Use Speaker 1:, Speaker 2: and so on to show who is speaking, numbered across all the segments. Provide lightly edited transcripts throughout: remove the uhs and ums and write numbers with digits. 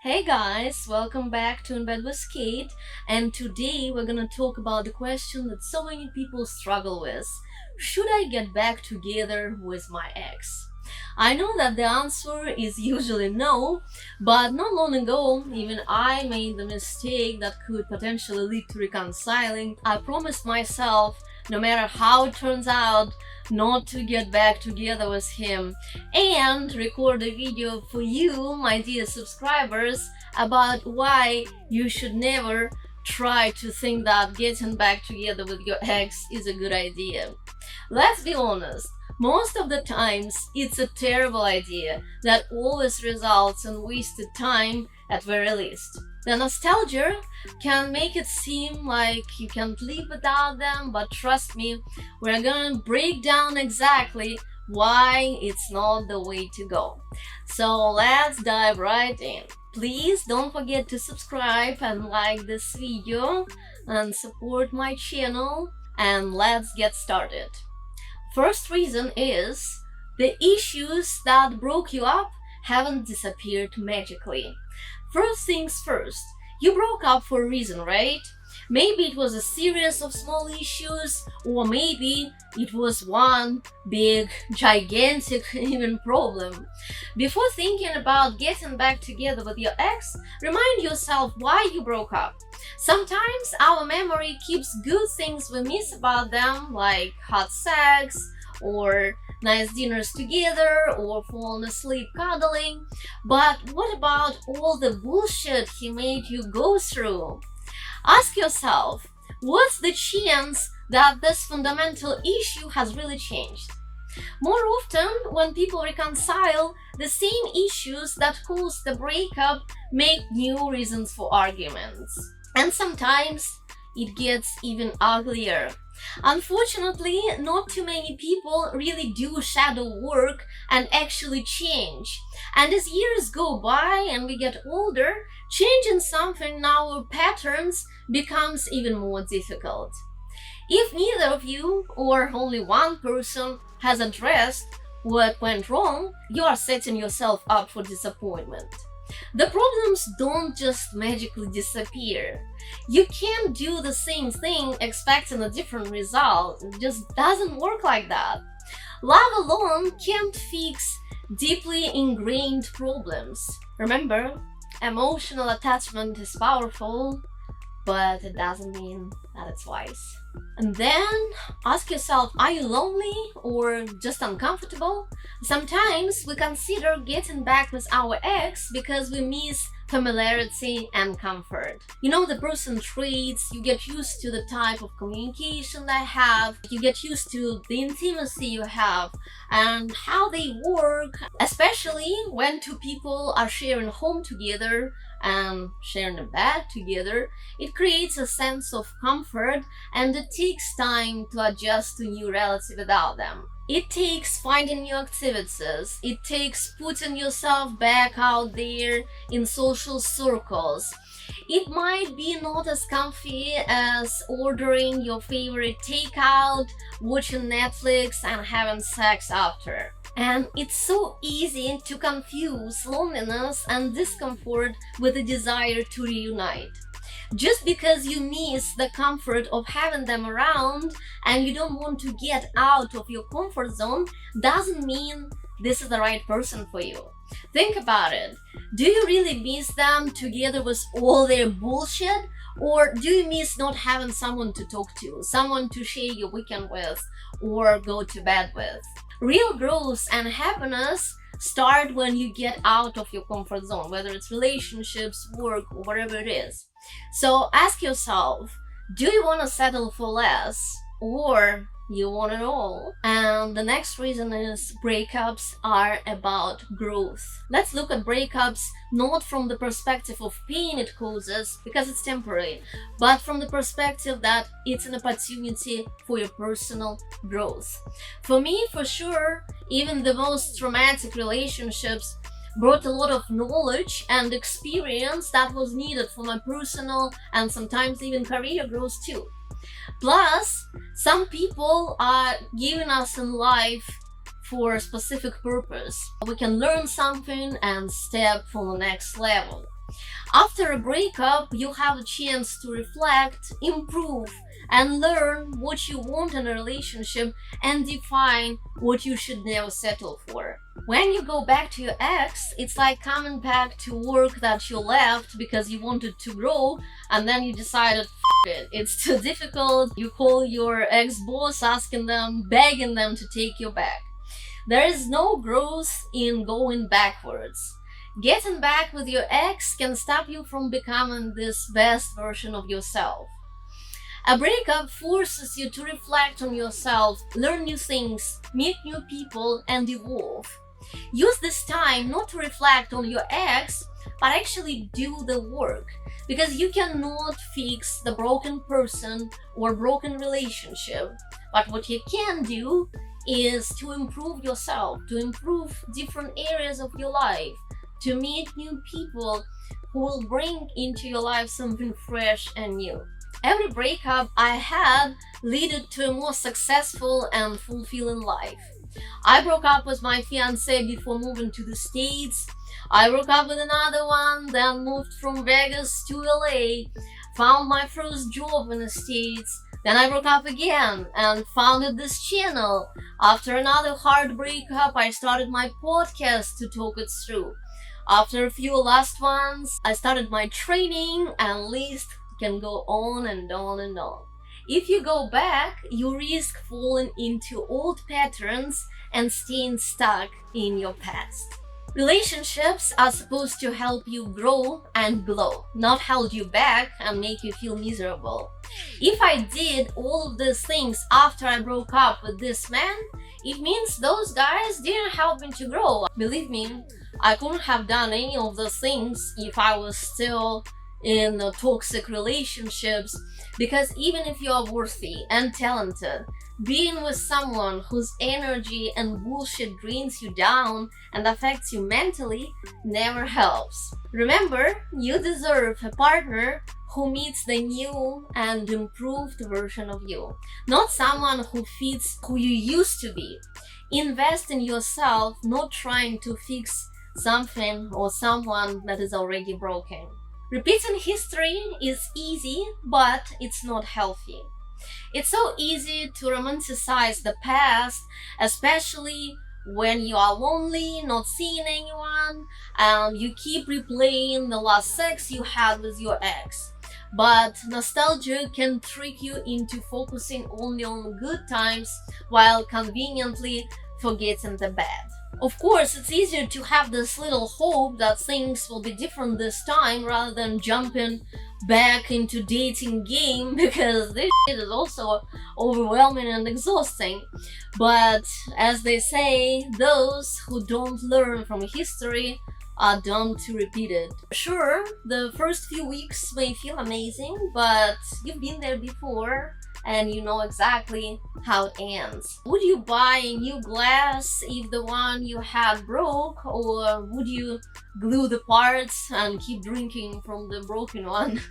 Speaker 1: Hey guys, welcome back to In Bed with Kate, and today we're gonna talk about the question that so many people struggle with. Should I get back together with my ex? I know that the answer is usually no, but not long ago, even I made the mistake that could potentially lead to reconciling. I promised myself, no matter how it turns out, not to get back together with him and record a video for you, my dear subscribers, about why you should never try to think that getting back together with your ex is a good idea. Let's be honest, most of the times it's a terrible idea that always results in wasted time at very least. The nostalgia can make it seem like you can't live without them, but trust me, we're gonna break down exactly why it's not the way to go. So let's dive right in. Please don't forget to subscribe and like this video and support my channel, and let's get started. First reason is the issues that broke you up haven't disappeared magically. First things first, you broke up for a reason, right? Maybe it was a series of small issues, or maybe it was one big, gigantic even problem. Before thinking about getting back together with your ex, remind yourself why you broke up. Sometimes our memory keeps good things we miss about them, like hot sex, or nice dinners together, or falling asleep cuddling. But what about all the bullshit he made you go through? Ask yourself, what's the chance that this fundamental issue has really changed? More often, when people reconcile, the same issues that caused the breakup make new reasons for arguments. And sometimes it gets even uglier. Unfortunately, not too many people really do shadow work and actually change. And as years go by and we get older, changing something in our patterns becomes even more difficult. If neither of you or only one person has addressed what went wrong, you are setting yourself up for disappointment. The problems don't just magically disappear. You can't do the same thing expecting a different result. It just doesn't work like that. Love alone can't fix deeply ingrained problems. Remember, emotional attachment is powerful, but it doesn't mean that it's wise. And then ask yourself, are you lonely or just uncomfortable? Sometimes we consider getting back with our ex because we miss familiarity and comfort. You know the person traits, you get used to the type of communication they have, you get used to the intimacy you have and how they work, especially when two people are sharing a home together and sharing a bed together. It creates a sense of comfort, and it takes time to adjust to new reality without them. It takes finding new activities, it takes putting yourself back out there in social circles. It might be not as comfy as ordering your favorite takeout, watching Netflix, and having sex after. And it's so easy to confuse loneliness and discomfort with a desire to reunite. Just because you miss the comfort of having them around and you don't want to get out of your comfort zone doesn't mean this is the right person for you. Think about it. Do you really miss them together with all their bullshit? Or do you miss not having someone to talk to, someone to share your weekend with, or go to bed with? Real growth and happiness start when you get out of your comfort zone, whether it's relationships, work, or whatever it is. So ask yourself, do you want to settle for less, or you want it all? And the next reason is breakups are about growth. Let's look at breakups not from the perspective of pain it causes, because it's temporary, but from the perspective that it's an opportunity for your personal growth. For me, for sure, even the most traumatic relationships brought a lot of knowledge and experience that was needed for my personal and sometimes even career growth too. Plus, some people are giving us in life for a specific purpose. We can learn something and step for the next level. After a breakup, you have a chance to reflect, improve, and learn what you want in a relationship and define what you should never settle for. When you go back to your ex, it's like coming back to work that you left because you wanted to grow and then you decided, it, it's too difficult. You call your ex-boss asking them, begging them to take you back. There is no growth in going backwards. Getting back with your ex can stop you from becoming this best version of yourself. A breakup forces you to reflect on yourself, learn new things, meet new people, and evolve. Use this time not to reflect on your ex, but actually do the work, because you cannot fix the broken person or broken relationship. But what you can do is to improve yourself, to improve different areas of your life, to meet new people who will bring into your life something fresh and new. Every breakup I had led to a more successful and fulfilling life. I broke up with my fiance before moving to the States. I broke up with another one, then moved from Vegas to LA, found my first job in the States. Then I broke up again and founded this channel. After another hard breakup, I started my podcast to talk it through. After a few last ones, I started my training, and list can go on and on and on. If you go back, you risk falling into old patterns and staying stuck in your past. Relationships are supposed to help you grow and glow, not hold you back and make you feel miserable. If I did all of these things after I broke up with this man, it means those guys didn't help me to grow. Believe me, I couldn't have done any of those things if I was still in toxic relationships, because even if you are worthy and talented, being with someone whose energy and bullshit drains you down and affects you mentally never helps. Remember, you deserve a partner who meets the new and improved version of you, not someone who fits who you used to be. Invest in yourself, not trying to fix something or someone that is already broken. Repeating history is easy, but it's not healthy. It's so easy to romanticize the past, especially when you are lonely, not seeing anyone, and you keep replaying the last sex you had with your ex. But nostalgia can trick you into focusing only on good times while conveniently forgetting the bad. Of course, it's easier to have this little hope that things will be different this time rather than jumping back into dating game, because this shit is also overwhelming and exhausting. But as they say, those who don't learn from history are doomed to repeat it. Sure, the first few weeks may feel amazing, but you've been there before and you know exactly how it ends. Would you buy a new glass if the one you had broke, or would you glue the parts and keep drinking from the broken one?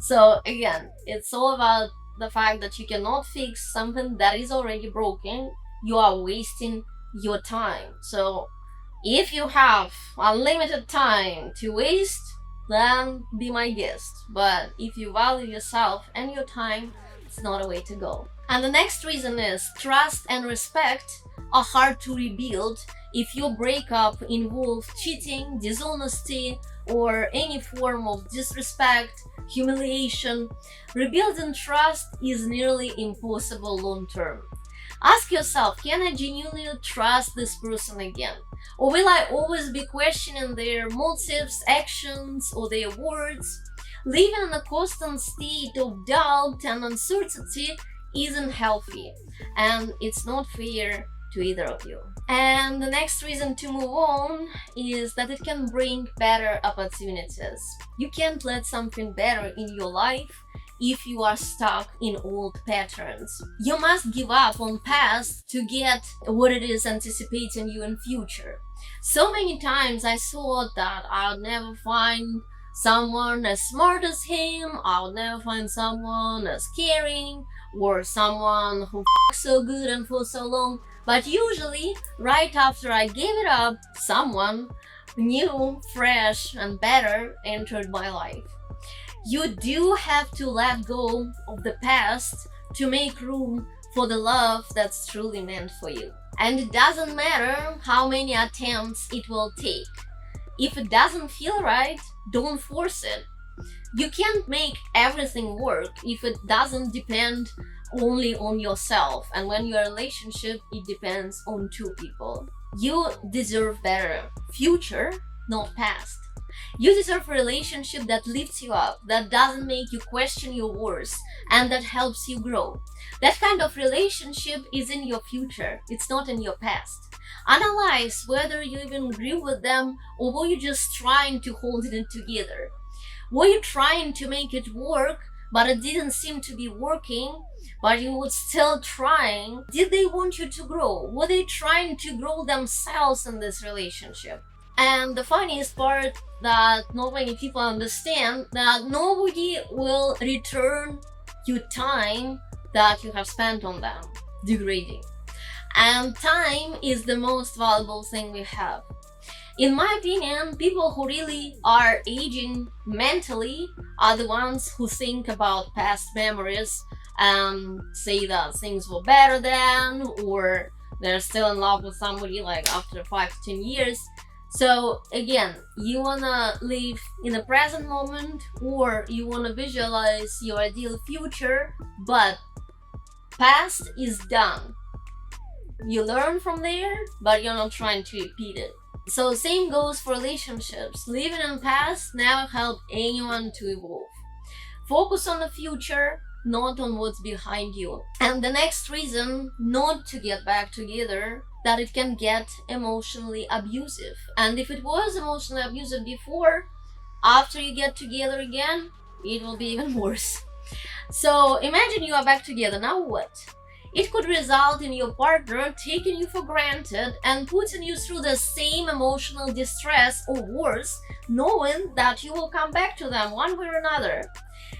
Speaker 1: So again, it's all about the fact that you cannot fix something that is already broken. You are wasting your time. So if you have unlimited time to waste, then be my guest. But if you value yourself and your time, it's not a way to go. And the next reason is trust and respect are hard to rebuild if your breakup involved cheating, dishonesty, or any form of disrespect, humiliation. Rebuilding trust is nearly impossible long term. Ask yourself, can I genuinely trust this person again? Or will I always be questioning their motives, actions, or their words? Living in a constant state of doubt and uncertainty isn't healthy, and it's not fair to either of you. And the next reason to move on is that it can bring better opportunities. You can't let something better in your life if you are stuck in old patterns. You must give up on past to get what it is anticipating you in future. So many times I thought that I'll never find someone as smart as him, I'll never find someone as caring, or someone who so good and for so long. But usually, right after I gave it up, someone new, fresh, and better entered my life. You do have to let go of the past to make room for the love that's truly meant for you. And it doesn't matter how many attempts it will take. If it doesn't feel right, don't force it. You can't make everything work if it doesn't depend only on yourself. And when you're in a relationship, it depends on two people. You deserve better future, not past. You deserve a relationship that lifts you up, that doesn't make you question your worth, and that helps you grow. That kind of relationship is in your future, it's not in your past. Analyze whether you even agree with them or were you just trying to hold it together. Were you trying to make it work, but it didn't seem to be working, but you were still trying? Did they want you to grow? Were they trying to grow themselves in this relationship? And the funniest part that not many people understand that nobody will return you time that you have spent on them degrading. And time is the most valuable thing we have. In my opinion, people who really are aging mentally are the ones who think about past memories and say that things were better then, or they're still in love with somebody like after 5 to 10 years. So again, you wanna live in the present moment or you wanna visualize your ideal future, but past is done. You learn from there, but you're not trying to repeat it. So same goes for relationships. Living in the past never helped anyone to evolve. Focus on the future, not on what's behind you. And the next reason not to get back together, that it can get emotionally abusive. And if it was emotionally abusive before, after you get together again, it will be even worse. So imagine you are back together, now what? It could result in your partner taking you for granted and putting you through the same emotional distress or worse, knowing that you will come back to them one way or another.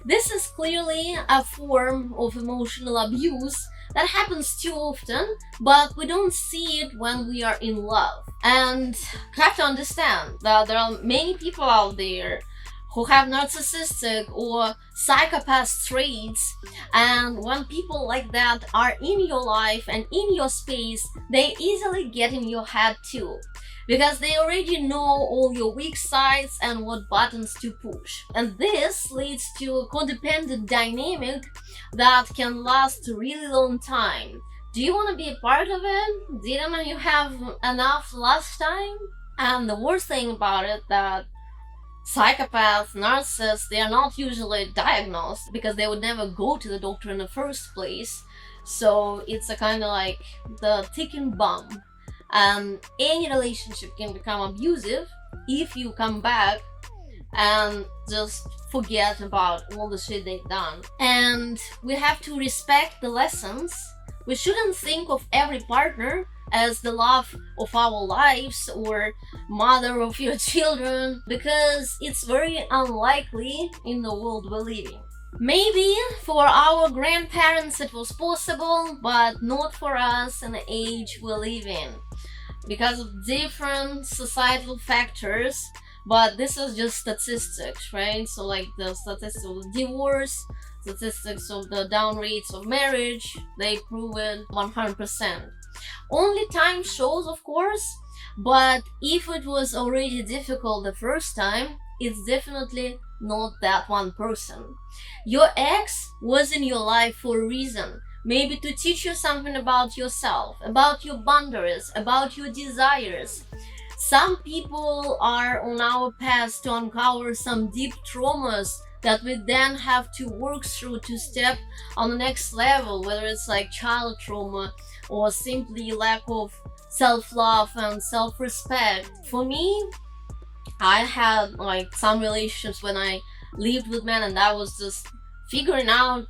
Speaker 1: This is clearly a form of emotional abuse that happens too often, but we don't see it when we are in love. And you have to understand that there are many people out there who have narcissistic or psychopath traits, and when people like that are in your life and in your space, they easily get in your head too, because they already know all your weak sides and what buttons to push. And this leads to a codependent dynamic that can last a really long time. Do you want to be a part of it? Didn't you have enough last time? And the worst thing about it that psychopaths, narcissists, they are not usually diagnosed because they would never go to the doctor in the first place. So it's a kind of like the ticking bomb. And any relationship can become abusive if you come back and just forget about all the shit they've done. And we have to respect the lessons. We shouldn't think of every partner as the love of our lives or mother of your children, because it's very unlikely in the world we're living. Maybe for our grandparents it was possible, but not for us in the age we live in, because of different societal factors. But this is just statistics, right? So like the statistics of divorce, statistics of the down rates of marriage, they prove it 100%. Only time shows, of course, but if it was already difficult the first time, it's definitely not that one person. Your ex was in your life for a reason. Maybe to teach you something about yourself, about your boundaries, about your desires. Some people are on our path to uncover some deep traumas that we then have to work through to step on the next level, whether it's like child trauma or simply lack of self-love and self-respect. For me, I had like some relationships when I lived with men, and I was just figuring out,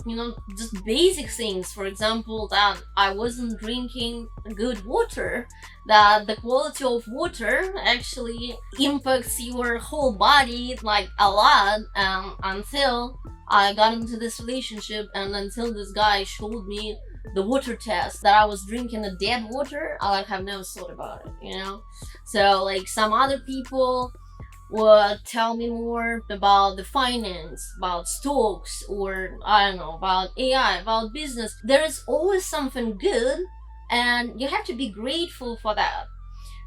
Speaker 1: just basic things. For example, that I wasn't drinking good water, that the quality of water actually impacts your whole body like a lot, until I got into this relationship and until this guy showed me the water test, that I was drinking the dead water, I like have never thought about it, you know. So like some other people will tell me more about the finance, about stocks, or I don't know, about AI, about business. There is always something good, and you have to be grateful for that.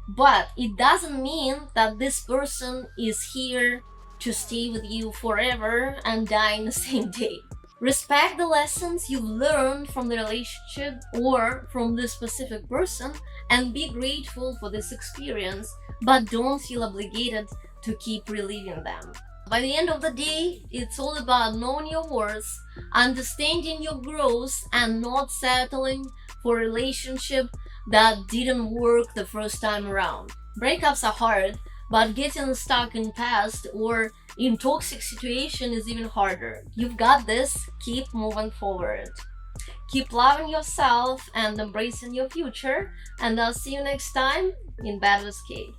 Speaker 1: But it doesn't mean that this person is here to stay with you forever and die in the same day. Respect the lessons you've learned from the relationship or from this specific person, and be grateful for this experience, but don't feel obligated to keep reliving them. By the end of the day, it's all about knowing your worth, understanding your growth, and not settling for a relationship that didn't work the first time around. Breakups are hard, but getting stuck in past or in toxic situation is even harder. You've got this. Keep moving forward. Keep loving yourself and embracing your future, and I'll see you next time in Bad with Kate.